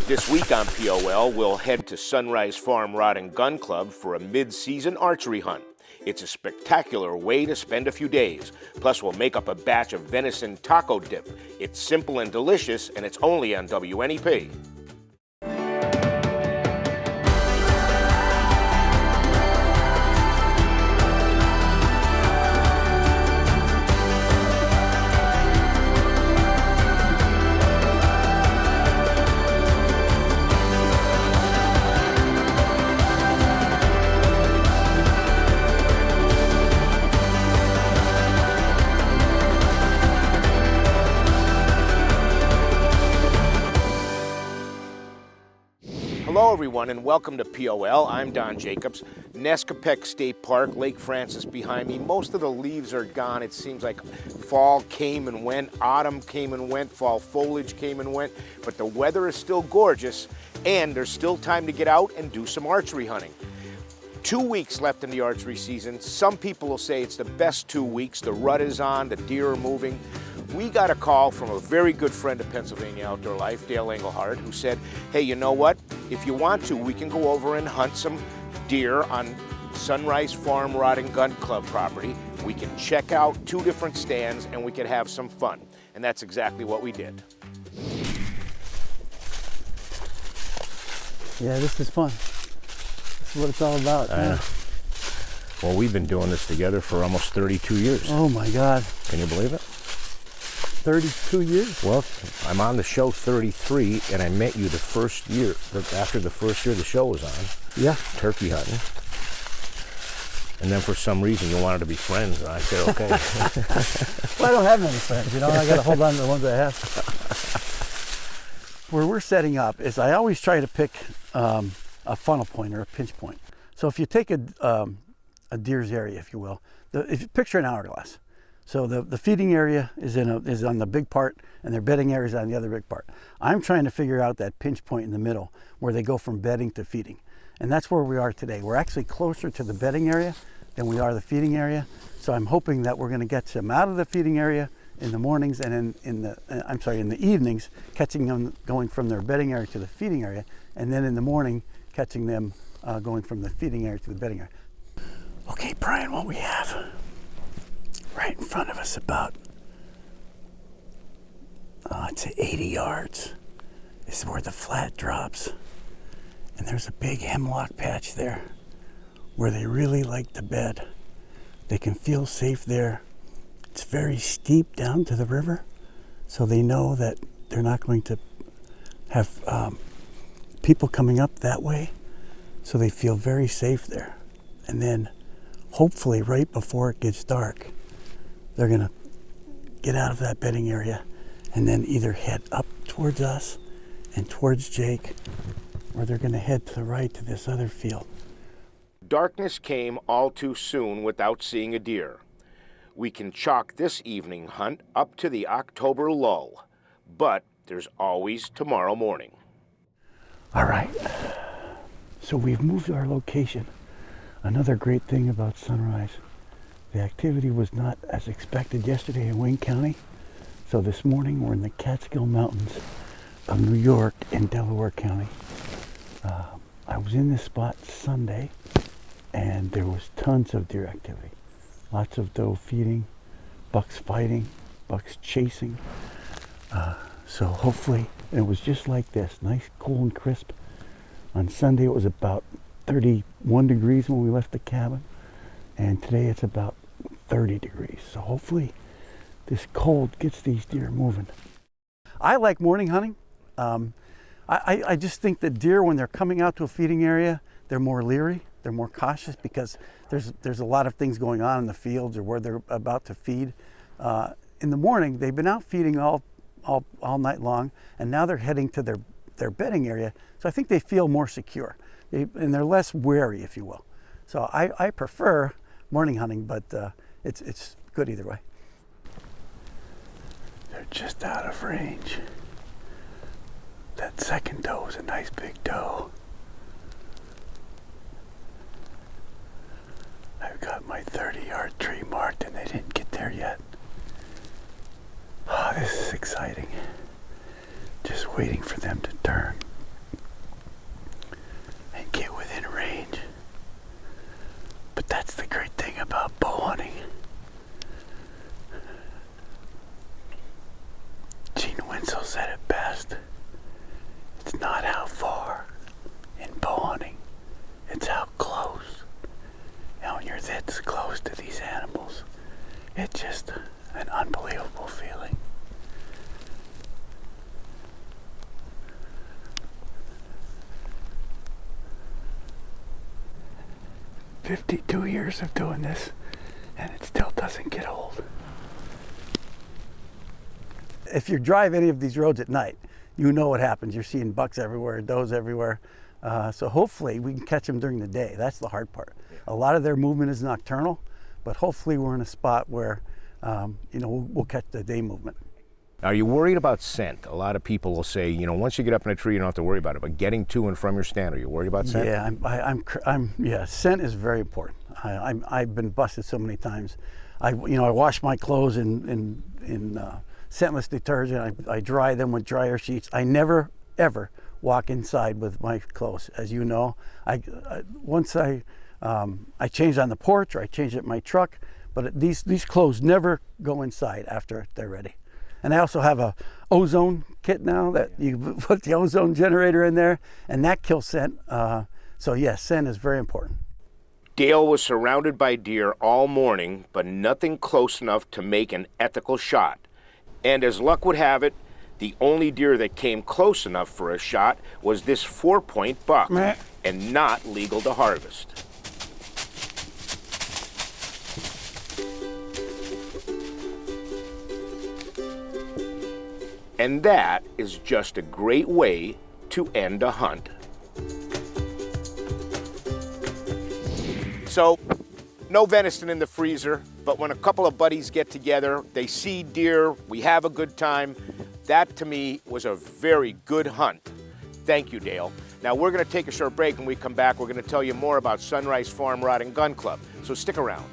This week on POL, we'll head to Sunrise Farm Rod and Gun Club for a mid-season archery hunt. It's a spectacular way to spend a few days. Plus, we'll make up a batch of venison taco dip. It's simple and delicious, and it's only on WNEP. Hello everyone and welcome to POL. I'm Don Jacobs. Nescopec State Park, Lake Francis behind me. Most of the leaves are gone. It seems like fall came and went, autumn came and went, fall foliage came and went, but the weather is still gorgeous and there's still time to get out and do some archery hunting. 2 weeks left in the archery season. Some people will say it's the best 2 weeks. The rut is on, the deer are moving. We got a call from a very good friend of Pennsylvania Outdoor Life, Dale Engelhardt, who said, hey, you know what? If you want to, we can go over and hunt some deer on Sunrise Farm Rod and Gun Club property. We can check out 2 different stands and we can have some fun. And that's exactly what we did. Yeah, this is fun. This is what it's all about. Well, we've been doing this together for almost 32 years. Oh my God. Can you believe it? 32 years? Well, I'm on the show 33, and I met you the first year, after the first year the show was on. Yeah. Turkey hunting. And then for some reason you wanted to be friends, and I said, okay. Well, I don't have many friends, you know, I got to hold on to the ones I have. Where we're setting up is I always try to pick a funnel point or a pinch point. So if you take a deer's area, if you will, if you picture an hourglass. So the feeding area is on the big part, and their bedding area is on the other big part. I'm trying to figure out that pinch point in the middle where they go from bedding to feeding. And that's where we are today. We're actually closer to the bedding area than we are the feeding area. So I'm hoping that we're going to get them out of the feeding area in the mornings and in the evenings, catching them going from their bedding area to the feeding area, and then in the morning catching them going from the feeding area to the bedding area. Okay, Brian, what we have right in front of us about, I'd say 80 yards, is where the flat drops. And there's a big hemlock patch there where they really like to bed. They can feel safe there. It's very steep down to the river, so they know that they're not going to have people coming up that way, so they feel very safe there. And then hopefully right before it gets dark, they're going to get out of that bedding area and then either head up towards us and towards Jake, or they're going to head to the right to this other field. Darkness came all too soon without seeing a deer. We can chalk this evening hunt up to the October lull, but there's always tomorrow morning. All right, so we've moved our location. Another great thing about Sunrise, the activity was not as expected yesterday in Wayne County. So this morning we're in the Catskill Mountains of New York in Delaware County. I was in this spot Sunday and there was tons of deer activity. Lots of doe feeding, bucks fighting, bucks chasing. So hopefully it was just like this, nice, cool and crisp. On Sunday it was about 31 degrees when we left the cabin. And today it's about 30 degrees. So hopefully this cold gets these deer moving. I like morning hunting. I just think that deer, when they're coming out to a feeding area, they're more leery, they're more cautious because there's a lot of things going on in the fields or where they're about to feed. In the morning, they've been out feeding all night long, and now they're heading to their bedding area. So I think they feel more secure, and they're less wary, if you will. So I prefer morning hunting, but it's good either way. They're just out of range. That second doe is a nice big doe. I've got my 30-yard tree marked and they didn't get there yet. Oh, this is exciting. Just waiting for them to turn. It's just an unbelievable feeling. "52 years of doing this, and it still doesn't get old." If you drive any of these roads at night, you know what happens. You're seeing bucks everywhere, does everywhere. So hopefully we can catch them during the day. That's the hard part. A lot of their movement is nocturnal, but hopefully we're in a spot where we'll catch the day movement. Are you worried about scent? A lot of people will say, once you get up in a tree, you don't have to worry about it. But getting to and from your stand, are you worried about scent? Yeah, scent is very important. I've been busted so many times. I wash my clothes in scentless detergent. I dry them with dryer sheets. I never ever walk inside with my clothes. As you know, once I change on the porch or I change at my truck, but these clothes never go inside after they're ready. And I also have a ozone kit now that you put the ozone generator in there, and that kills scent. So yes, scent is very important. Dale was surrounded by deer all morning, but nothing close enough to make an ethical shot. And as luck would have it, the only deer that came close enough for a shot was this 4-point buck, and not legal to harvest. And that is just a great way to end a hunt. So, no venison in the freezer, but when a couple of buddies get together, they see deer, we have a good time. That, to me, was a very good hunt. Thank you, Dale. Now, we're going to take a short break. When we come back, we're going to tell you more about Sunrise Farm Rod and Gun Club. So stick around.